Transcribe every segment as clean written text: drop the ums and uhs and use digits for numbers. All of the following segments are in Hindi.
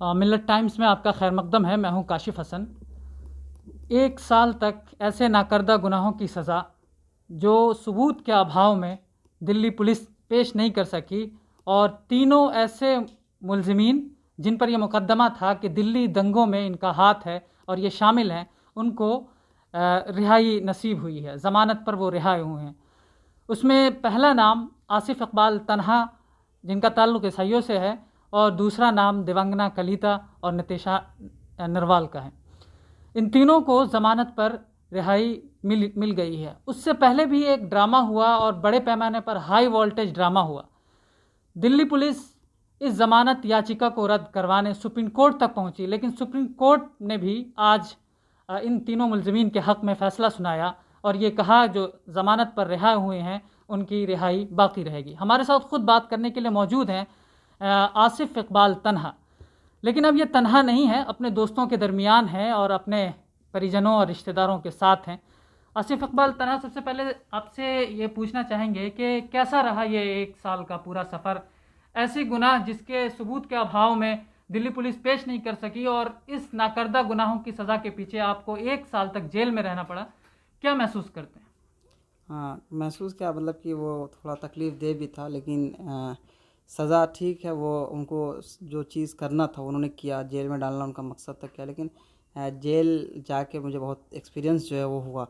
मिल्लत टाइम्स में आपका खैर मकदम है। मैं हूं काशिफ हसन। 1 साल तक ऐसे नाकर्दा गुनाहों की सज़ा जो सबूत के अभाव में दिल्ली पुलिस पेश नहीं कर सकी, और तीनों ऐसे मुलजिमीन जिन पर यह मुकदमा था कि दिल्ली दंगों में इनका हाथ है और ये शामिल हैं, उनको रिहाई नसीब हुई है। ज़मानत पर वो रिहाई हुए हैं। उसमें पहला नाम आसिफ इकबाल तन्हा, जिनका ताल्लुक़ ईसाइयों से है, और दूसरा नाम दिवंगना कलिता और नितिशा नरवाल का है। इन तीनों को ज़मानत पर रिहाई मिल गई है। उससे पहले भी एक ड्रामा हुआ और बड़े पैमाने पर हाई वोल्टेज ड्रामा हुआ। दिल्ली पुलिस इस ज़मानत याचिका को रद्द करवाने सुप्रीम कोर्ट तक पहुंची, लेकिन सुप्रीम कोर्ट ने भी आज इन तीनों मुलजिमीन के हक़ में फ़ैसला सुनाया और ये कहा जो ज़मानत पर रिहा हुए हैं उनकी रिहाई बाकी रहेगी। हमारे साथ ख़ुद बात करने के लिए मौजूद हैं आसिफ इकबाल तन्हा। लेकिन अब ये तन्हा नहीं है, अपने दोस्तों के दरमियान है और अपने परिजनों और रिश्तेदारों के साथ हैं। आसिफ इकबाल तन्हा, सबसे पहले आपसे ये पूछना चाहेंगे कि कैसा रहा ये 1 साल का पूरा सफ़र? ऐसे गुनाह जिसके सबूत के अभाव में दिल्ली पुलिस पेश नहीं कर सकी और इस नाकर्दा गुनाहों की सज़ा के पीछे आपको 1 साल तक जेल में रहना पड़ा, क्या महसूस करते हैं? हाँ, महसूस क्या, मतलब कि वो थोड़ा तकलीफ़ दे भी था, लेकिन सज़ा ठीक है। वो उनको जो चीज़ करना था उन्होंने किया, जेल में डालना उनका मकसद था क्या। लेकिन जेल जाके मुझे बहुत एक्सपीरियंस जो है वो हुआ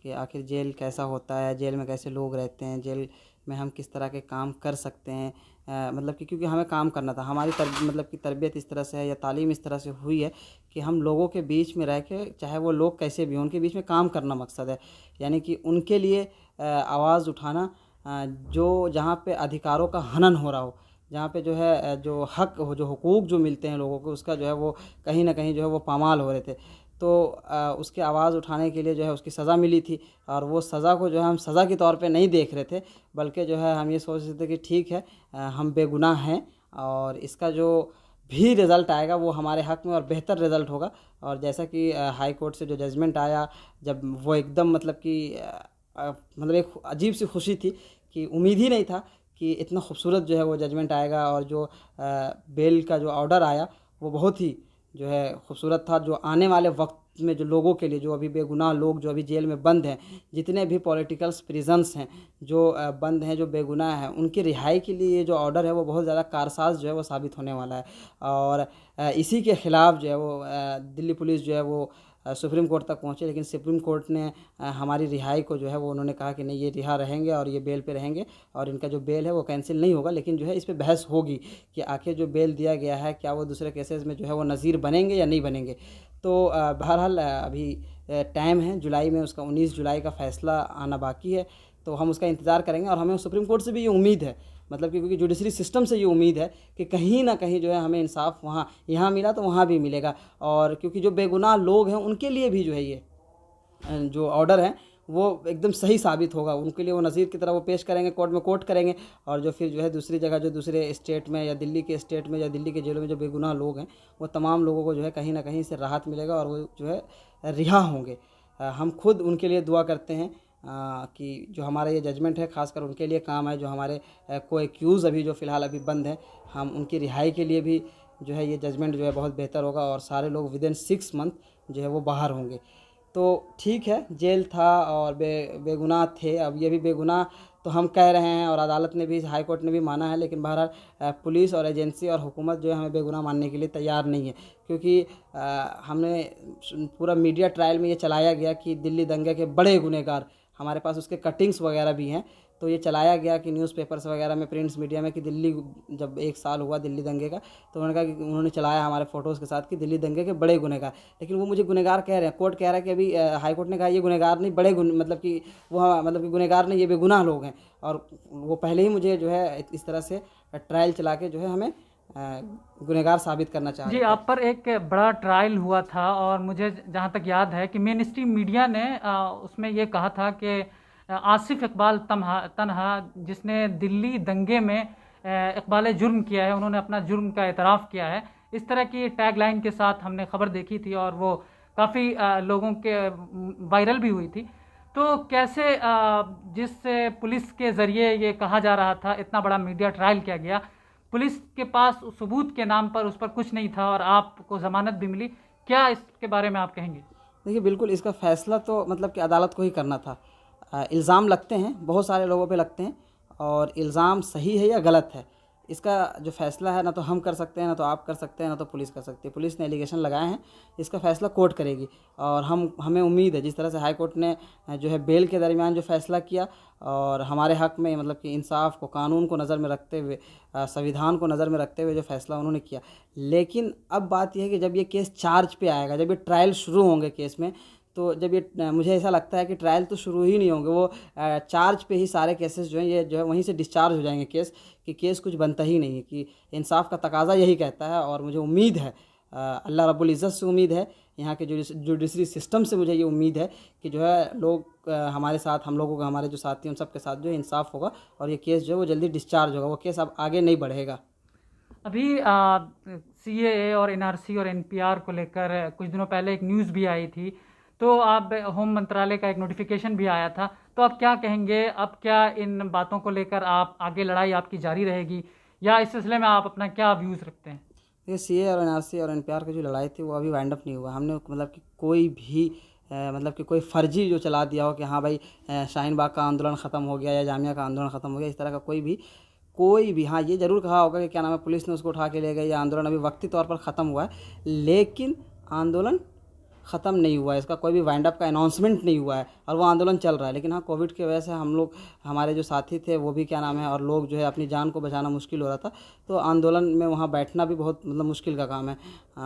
कि आखिर जेल कैसा होता है, जेल में कैसे लोग रहते हैं, जेल में हम किस तरह के काम कर सकते हैं। मतलब कि क्योंकि हमें काम करना था, हमारी मतलब कि तरबियत इस तरह से है या तालीम इस तरह से हुई है कि हम लोगों के बीच में रह के, चाहे वो लोग कैसे भी हों, उनके बीच में काम करना मकसद है। यानी कि उनके लिए आवाज़ उठाना, जो जहाँ पे अधिकारों का हनन हो रहा हो, जहाँ पे जो है जो हक़ हो, जो हुकूक जो मिलते हैं लोगों को, उसका जो है वो कहीं ना कहीं जो है वो पामाल हो रहे थे। तो उसकी आवाज़ उठाने के लिए जो है उसकी सज़ा मिली थी, और वो सज़ा को जो है हम सज़ा के तौर पे नहीं देख रहे थे, बल्कि जो है हम ये सोच रहे थे कि ठीक है, हम बेगुनाह हैं और इसका जो भी रिज़ल्ट आएगा वो हमारे हक़ में और बेहतर रिज़ल्ट होगा। और जैसा कि हाई कोर्ट से जो जजमेंट आया, जब वो एकदम मतलब कि मतलब एक अजीब सी खुशी थी कि उम्मीद ही नहीं था कि इतना खूबसूरत जो है वो जजमेंट आएगा। और जो बेल का जो ऑर्डर आया वो बहुत ही जो है खूबसूरत था। जो आने वाले वक्त में जो लोगों के लिए, जो अभी बेगुनाह लोग जो अभी जेल में बंद हैं, जितने भी पॉलिटिकल प्रिजन्स हैं जो बंद हैं, जो बेगुनाह हैं, उनकी रिहाई के लिए जो ऑर्डर है वो बहुत ज़्यादा कारसाज जो है वो साबित होने वाला है। और इसी के ख़िलाफ़ जो है वो दिल्ली पुलिस जो है वो सुप्रीम कोर्ट तक पहुँचे, लेकिन सुप्रीम कोर्ट ने हमारी रिहाई को जो है वो उन्होंने कहा कि नहीं, ये रिहा रहेंगे और ये बेल पे रहेंगे और इनका जो बेल है वो कैंसिल नहीं होगा। लेकिन जो है इस पे बहस होगी कि आखिर जो बेल दिया गया है क्या वो दूसरे केसेस में जो है वो नज़ीर बनेंगे या नहीं बनेंगे। तो बहरहाल अभी टाइम है, जुलाई में उसका 19 जुलाई का फ़ैसला आना बाकी है, तो हम उसका इंतज़ार करेंगे। और हमें सुप्रीम कोर्ट से भी ये उम्मीद है, मतलब कि क्योंकि जुडिशरी सिस्टम से ये उम्मीद है कि कहीं ना कहीं जो है हमें इंसाफ वहाँ यहाँ मिला तो वहाँ भी मिलेगा। और क्योंकि जो बेगुनाह लोग हैं उनके लिए भी जो है ये जो ऑर्डर है वो एकदम सही साबित होगा। उनके लिए वो नज़ीर की तरह वो पेश करेंगे, कोर्ट में कोर्ट करेंगे, और जो फिर जो है दूसरी जगह, जो दूसरे स्टेट में या दिल्ली के स्टेट में या दिल्ली के जेलों में जो बेगुनाह लोग हैं, वो तमाम लोगों को जो है कहीं ना कहीं से राहत मिलेगा और वो जो है रिहा होंगे। हम खुद उनके लिए दुआ करते हैं कि जो हमारा ये जजमेंट है खासकर उनके लिए काम है, जो हमारे को एक्यूज़ अभी जो फ़िलहाल अभी बंद है, हम उनकी रिहाई के लिए भी जो है ये जजमेंट जो है बहुत बेहतर होगा और सारे लोग विदिन 6 मंथ जो है वो बाहर होंगे। तो ठीक है, जेल था और बेगुनाह थे, अब ये भी बेगुनाह तो हम कह रहे हैं और अदालत ने भी, हाई कोर्ट ने भी माना है, लेकिन बहरहाल पुलिस और एजेंसी और हुकूमत जो है हमें बेगुनाह मानने के लिए तैयार नहीं है। क्योंकि हमने पूरा मीडिया ट्रायल में ये चलाया गया कि दिल्ली दंगे के बड़े गुनहगार, हमारे पास उसके कटिंग्स वगैरह भी हैं, तो ये चलाया गया कि न्यूज़पेपर्स वगैरह में, प्रिंट्स मीडिया में, कि दिल्ली जब 1 साल हुआ दिल्ली दंगे का, तो उन्होंने कहा कि उन्होंने चलाया हमारे फ़ोटोज़ के साथ कि दिल्ली दंगे के बड़े गुनहगार। लेकिन वो मुझे गुनहगार कह रहे हैं, कोर्ट कह रहा है कि अभी हाई कोर्ट ने कहा ये गुनहगार नहीं, बड़े मतलब कि वो मतलब कि गुनहगार नहीं, ये बेगुनाह लोग हैं। और वो पहले ही मुझे जो है इस तरह से ट्रायल चला के जो है हमें गुनहगार साबित करना चाह जी, रहे थे। आप पर एक बड़ा ट्रायल हुआ था और मुझे जहाँ तक याद है कि मेन स्ट्रीम मीडिया ने उसमें ये कहा था कि आसिफ इकबाल तन्हा, जिसने दिल्ली दंगे में इकबाल जुर्म किया है, उन्होंने अपना जुर्म का एतराफ़ किया है, इस तरह की टैग लाइन के साथ हमने खबर देखी थी और वो काफ़ी लोगों के वायरल भी हुई थी। तो कैसे जिस पुलिस के ज़रिए ये कहा जा रहा था, इतना बड़ा मीडिया ट्रायल किया गया, पुलिस के पास उस सबूत के नाम पर उस पर कुछ नहीं था और आपको ज़मानत भी मिली, क्या इसके बारे में आप कहेंगे? देखिए, बिल्कुल इसका फ़ैसला तो मतलब कि अदालत को ही करना था। इल्ज़ाम लगते हैं, बहुत सारे लोगों पे लगते हैं और इल्ज़ाम सही है या गलत है, इसका जो फ़ैसला है ना तो हम कर सकते हैं, ना तो आप कर सकते हैं, ना तो पुलिस कर सकती है। पुलिस ने एलिगेशन लगाए हैं, इसका फ़ैसला कोर्ट करेगी और हमें उम्मीद है जिस तरह से हाई कोर्ट ने जो है बेल के दरमियान जो फ़ैसला किया और हमारे हक़ में मतलब कि इंसाफ़ को, कानून को नज़र में रखते हुए, संविधान को नज़र में रखते हुए जो फ़ैसला उन्होंने किया। लेकिन अब बात ये है कि जब ये केस चार्ज पे आएगा, जब ये ट्रायल शुरू होंगे केस में, तो जब ये मुझे ऐसा लगता है कि ट्रायल तो शुरू ही नहीं होंगे, वो चार्ज पे ही सारे केसेस जो हैं ये जो है वहीं से डिस्चार्ज हो जाएंगे केस, कि केस कुछ बनता ही नहीं है, कि इंसाफ का तकाज़ा यही कहता है। और मुझे उम्मीद है, अल्लाह रब्बुल इज़्ज़त से उम्मीद है, यहाँ के जुडिशरी सिस्टम से मुझे ये उम्मीद है कि जो है लोग हमारे साथ, हम लोगों का, हमारे जो साथी उन सब के साथ जो है इंसाफ होगा और ये केस जो है वो जल्दी डिस्चार्ज होगा, वो केस अब आगे नहीं बढ़ेगा। अभी सीएए और एनआरसी और एनपीआर को लेकर कुछ दिनों पहले एक न्यूज़ भी आई थी, तो आप होम मंत्रालय का एक नोटिफिकेशन भी आया था, तो आप क्या कहेंगे? अब क्या इन बातों को लेकर आप आगे लड़ाई आपकी जारी रहेगी या इस सिलसिले में आप अपना क्या व्यूज़ रखते हैं? ये सीए और एनआरसी और एनपीआर की जो लड़ाई थी वो अभी वाइंड अप नहीं हुआ। हमने मतलब कि कोई भी मतलब कि कोई फर्जी जो चला दिया हो कि हाँ भाई शाहीन बाग का आंदोलन ख़त्म हो गया या जामिया का आंदोलन ख़त्म हो गया, इस तरह का कोई भी हाँ ये ज़रूर कहा होगा कि क्या नाम है, पुलिस ने उसको उठा के ले गई, या आंदोलन अभी वक्ती तौर पर ख़त्म हुआ है, लेकिन आंदोलन ख़त्म नहीं हुआ है, इसका कोई भी वाइंड अप का अनाउंसमेंट नहीं हुआ है और वो आंदोलन चल रहा है। लेकिन हाँ, कोविड की वजह से हम लोग, हमारे जो साथी थे वो भी क्या नाम है, और लोग जो है अपनी जान को बचाना मुश्किल हो रहा था, तो आंदोलन में वहाँ बैठना भी बहुत मतलब मुश्किल का काम है।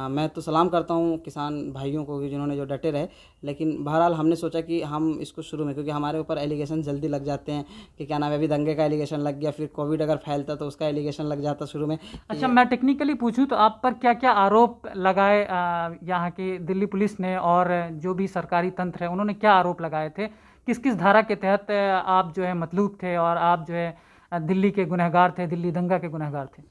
मैं तो सलाम करता हूँ किसान भाइयों को कि जिन्होंने जो डटे रहे, लेकिन बहरहाल हमने सोचा कि हम इसको शुरू में, क्योंकि हमारे ऊपर एलिगेशन जल्दी लग जाते हैं कि क्या नाम है, अभी दंगे का एलिगेशन लग गया, फिर कोविड अगर फैलता तो उसका एलिगेशन लग जाता शुरू में। अच्छा, मैं टेक्निकली पूछूं तो आप पर क्या क्या आरोप लगाए यहाँ की दिल्ली पुलिस ने और जो भी सरकारी तंत्र है उन्होंने क्या आरोप लगाए थे? किस किस धारा के तहत आप जो है मतलूब थे और आप जो है दिल्ली के गुनहगार थे, दिल्ली दंगा के गुनहगार थे?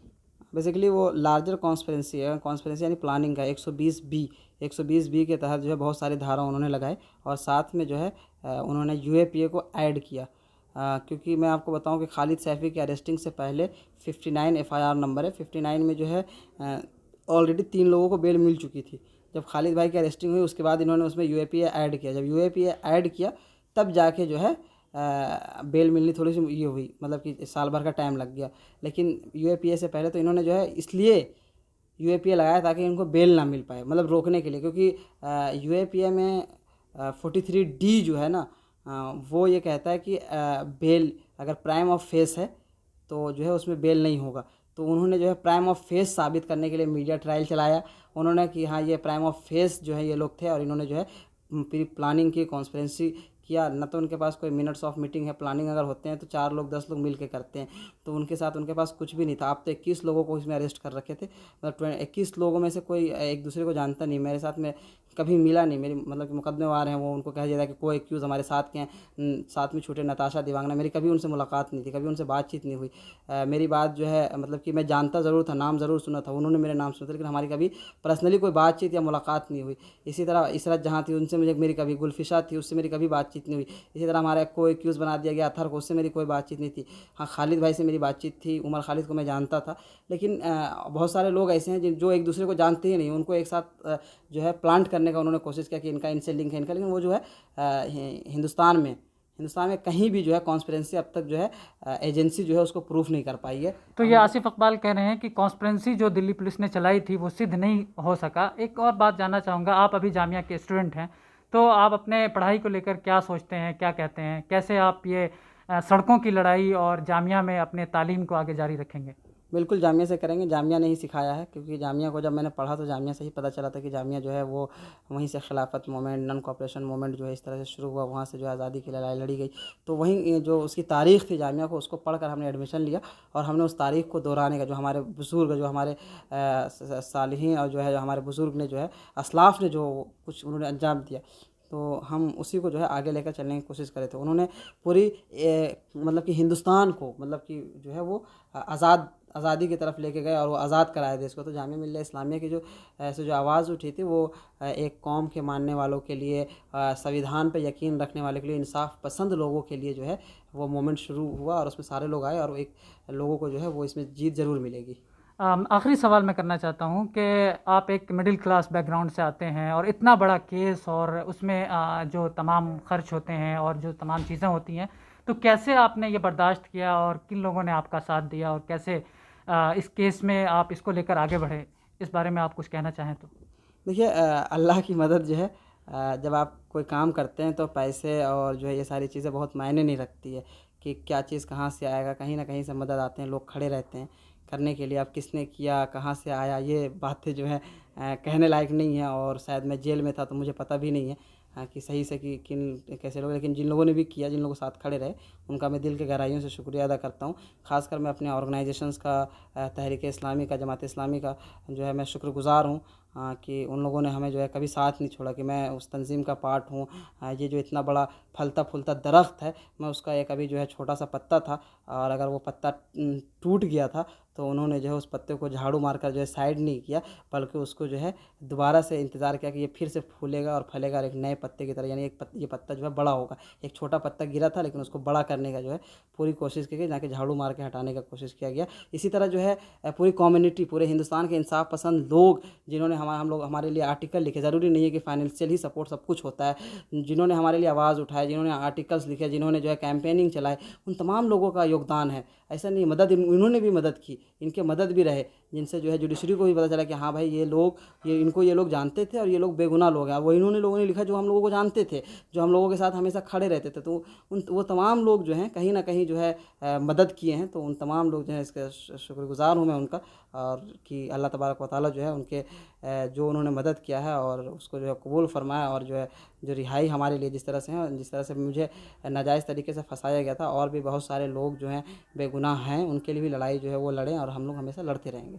बेसिकली वो लार्जर कॉन्स्पिरेंसी है, कॉन्स्पिरेंसी यानी प्लानिंग का 120 बी के तहत जो है बहुत सारी धारा उन्होंने लगाए और साथ में जो है उन्होंने यूएपीए को ऐड किया। क्योंकि मैं आपको बताऊं कि खालिद सैफ़ी की अरेस्टिंग से पहले 59 एफआईआर नंबर है, 59 में जो है ऑलरेडी 3 लोगों को बेल मिल चुकी थी। जब खालिद भाई की अरेस्टिंग हुई उसके बाद इन्होंने उसमें यूएपीए ऐड किया, जब यूएपीए ऐड किया तब जाके जो है बेल मिलनी थोड़ी सी ये हुई, मतलब कि साल भर का टाइम लग गया। लेकिन यूएपीए से पहले तो इन्होंने जो है इसलिए यूएपीए लगाया ताकि इनको बेल ना मिल पाए, मतलब रोकने के लिए, क्योंकि यूएपीए में 43D जो है ना, वो ये कहता है कि बेल अगर प्राइम ऑफ फेस है तो जो है उसमें बेल नहीं होगा। तो उन्होंने जो है प्राइम ऑफ फेस साबित करने के लिए मीडिया ट्रायल चलाया उन्होंने कि हाँ ये प्राइम ऑफ फेस जो है ये लोग थे, और इन्होंने जो है पूरी प्लानिंग की, कॉन्स्पिरेंसी किया। न तो उनके पास कोई मिनट्स ऑफ मीटिंग है, प्लानिंग अगर होते हैं तो 4 लोग 10 लोग मिल के करते हैं, तो उनके साथ उनके पास कुछ भी नहीं था। आप तो 21 लोगों को इसमें अरेस्ट कर रखे थे, मतलब 21 लोगों में से कोई एक दूसरे को जानता नहीं, मेरे साथ में कभी मिला नहीं, मेरी मतलब कि मुकदमेवार हैं वो, उनको कहा जाता है कि कोई एक्यूज़ हमारे साथ के हैं, साथ में छूटे नताशा दिवांगना, मेरी कभी उनसे मुलाकात नहीं थी, कभी उनसे बातचीत नहीं हुई। मेरी बात जो है मतलब कि मैं जानता ज़रूर था, नाम ज़रूर सुना था, उन्होंने मेरे नाम सुना था, लेकिन हमारी कभी पर्सनली कोई बातचीत या मुलाकात नहीं हुई। इसी तरह इसरत जहाँ थी उनसे मुझे मेरी कभी, गुलफिशा थी उससे मेरी कभी बातचीत नहीं हुई। इसी तरह हमारा को एक्यूज़ बना दिया गया अथर को, उससे मेरी कोई बातचीत नहीं थी। हाँ, खालिद भाई से मेरी बातचीत थी, उमर खालिद को मैं जानता था, लेकिन बहुत सारे लोग ऐसे हैं जो एक दूसरे को जानते ही नहीं, उनको एक साथ जो है प्लांट करने का उन्होंने कोशिश किया कि इनका इनसे लिंक है इनका, लेकिन वो जो है हिंदुस्तान में कहीं भी जो है कॉन्स्पिरेंसी अब तक जो है एजेंसी जो है उसको प्रूफ नहीं कर पाई है। तो ये आसिफ इकबाल कह रहे हैं कि कॉन्स्पिरेंसी जो दिल्ली पुलिस ने चलाई थी वो सिद्ध नहीं हो सका। एक और बात जानना चाहूँगा, आप अभी जामिया के स्टूडेंट हैं, तो आप अपने पढ़ाई को लेकर क्या सोचते हैं, क्या कहते हैं, कैसे आप ये सड़कों की लड़ाई और जामिया में अपने तालीम को आगे जारी रखेंगे? बिल्कुल जामिया से करेंगे, जामिया ने ही सिखाया है, क्योंकि जामिया को जब मैंने पढ़ा तो जामिया से ही पता चला था कि जामिया जो है वो वहीं से खिलाफत मूवमेंट, नॉन कॉपरेशन मूवमेंट जो है इस तरह से शुरू हुआ, वहाँ से जो है आज़ादी की लड़ाई लड़ी गई। तो वहीं जो उसकी तारीख़ थी जामिया को, उसको पढ़कर हमने एडमिशन लिया और हमने उस तारीख़ को दोहराने का, जो हमारे बुज़ुर्ग, जो हमारे सालिहीन और जो है जो हमारे बुज़ुर्ग ने, जो है असलाफ़ ने जो कुछ उन्होंने अंजाम दिया, तो हम उसी को जो है आगे लेकर चलने की कोशिश करे थे। उन्होंने पूरी मतलब कि हिंदुस्तान को, मतलब कि जो है वो आज़ादी की तरफ लेके गए और वो आज़ाद कराए देश को। तो जामिया मिल्लिया इस्लामिया की जो ऐसे जो आवाज़ उठी थी वो एक कौम के मानने वालों के लिए, संविधान पे यकीन रखने वाले के लिए, इंसाफ पसंद लोगों के लिए जो है वो मोमेंट शुरू हुआ और उसमें सारे लोग आए और एक लोगों को जो है वो इसमें जीत ज़रूर मिलेगी। आखिरी सवाल मैं करना चाहता हूँ कि आप एक मिडिल क्लास बैकग्राउंड से आते हैं और इतना बड़ा केस और उसमें जो तमाम खर्च होते हैं और जो तमाम चीज़ें होती हैं, तो कैसे आपने ये बर्दाश्त किया और किन लोगों ने आपका साथ दिया और कैसे इस केस में आप इसको लेकर आगे बढ़े? इस बारे में आप कुछ कहना चाहें तो? देखिए, अल्लाह की मदद जो है, जब आप कोई काम करते हैं तो पैसे और जो है ये सारी चीज़ें बहुत मायने नहीं रखती है कि क्या चीज़ कहाँ से आएगा। कहीं ना कहीं से मदद आते हैं, लोग खड़े रहते हैं करने के लिए। अब किसने किया, कहाँ से आया, ये बातें जो है कहने लायक नहीं है। और शायद मैं जेल में था तो मुझे पता भी नहीं है कि सही से कि किन कैसे लोग, लेकिन जिन लोगों ने भी किया, जिन लोगों के साथ खड़े रहे, उनका मैं दिल के गहराइयों से शुक्रिया अदा करता हूँ। ख़ासकर मैं अपने ऑर्गेनाइजेशंस का, तहरीक इस्लामी का, जमात इस्लामी का जो है मैं शुक्रगुज़ार हूँ कि उन लोगों ने हमें जो है कभी साथ नहीं छोड़ा, कि मैं उस तंजीम का पार्ट हूँ। ये जो इतना बड़ा फलता फूलता दरख्त है, मैं उसका एक अभी जो है छोटा सा पत्ता था, और अगर वो पत्ता टूट गया था तो उन्होंने जो है उस पत्ते को झाड़ू मारकर जो है साइड नहीं किया, बल्कि उसको जो है दोबारा से इंतज़ार किया कि ये फिर से फूलेगा और फलेगा और एक नए पत्ते की तरह, यानी ये पत्ता जो है बड़ा होगा। एक छोटा पत्ता गिरा था लेकिन उसको बड़ा करने का जो है पूरी कोशिश की गई, जाके झाड़ू मार के हटाने का कोशिश किया गया। इसी तरह जो है पूरी कम्युनिटी, पूरे हिंदुस्तान के इंसाफ पसंद लोग, जिन्होंने हमारे लिए आर्टिकल लिखे, ज़रूरी नहीं है कि फाइनेंशियल ही सपोर्ट सब कुछ होता है, जिन्होंने हमारे लिए आवाज़ उठाए, जिन्होंने आर्टिकल्स लिखे, जिन्होंने जो है कैंपेनिंग चलाए, उन तमाम लोगों का योगदान है। ऐसा नहीं, मदद इन्होंने भी मदद की, इनके मदद भी रहे, जिनसे जो है जुडिशरी को भी पता चला कि हाँ भाई ये लोग, ये लोग जानते थे और ये लोग बेगुनाह लोग हैं। वो इन्होंने लोगों ने लिखा जो हम लोगों को जानते थे, जो हम लोगों के साथ हमेशा खड़े रहते थे। तो वो तमाम लोग जो हैं कहीं ना कहीं जो है मदद किए हैं। तो उन तमाम लोग जो हैं इसके शुक्रगुज़ार हूँ मैं उनका, और कि अल्लाह तबारक व तआला जो है उनके जो उन्होंने मदद किया है और उसको जो है कबूल फरमाया, और जो है जो रिहाई हमारे लिए जिस तरह से है, जिस तरह से मुझे नाजायज़ तरीके से फंसाया गया था, और भी बहुत सारे लोग जो हैं बेगुनाह हैं, उनके लिए भी लड़ाई जो है वो लड़ें, और हम लोग हमेशा लड़ते रहेंगे।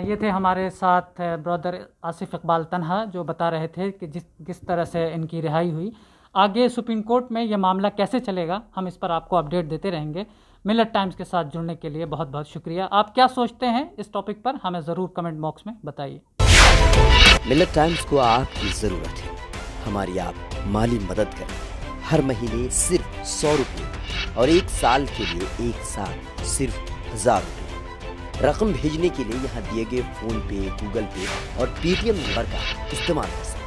ये थे हमारे साथ ब्रदर आसिफ इकबाल तन्हा, जो बता रहे थे कि किस तरह से इनकी रिहाई हुई। आगे सुप्रीम कोर्ट में ये मामला कैसे चलेगा, हम इस पर आपको अपडेट देते रहेंगे। मिलत टाइम्स के साथ जुड़ने के लिए बहुत बहुत शुक्रिया। आप क्या सोचते हैं इस टॉपिक पर, हमें ज़रूर कमेंट बॉक्स में बताइए। मिलत टाइम्स को आपकी ज़रूरत है, हमारी आप माली मदद करें। हर महीने सिर्फ 100 रुपये और 1 साल के लिए एक साथ सिर्फ 1000 रुपये। रकम भेजने के लिए यहाँ दिए गए फ़ोन पे, गूगल पे और पेटीएम नंबर का इस्तेमाल कर सकते हैं।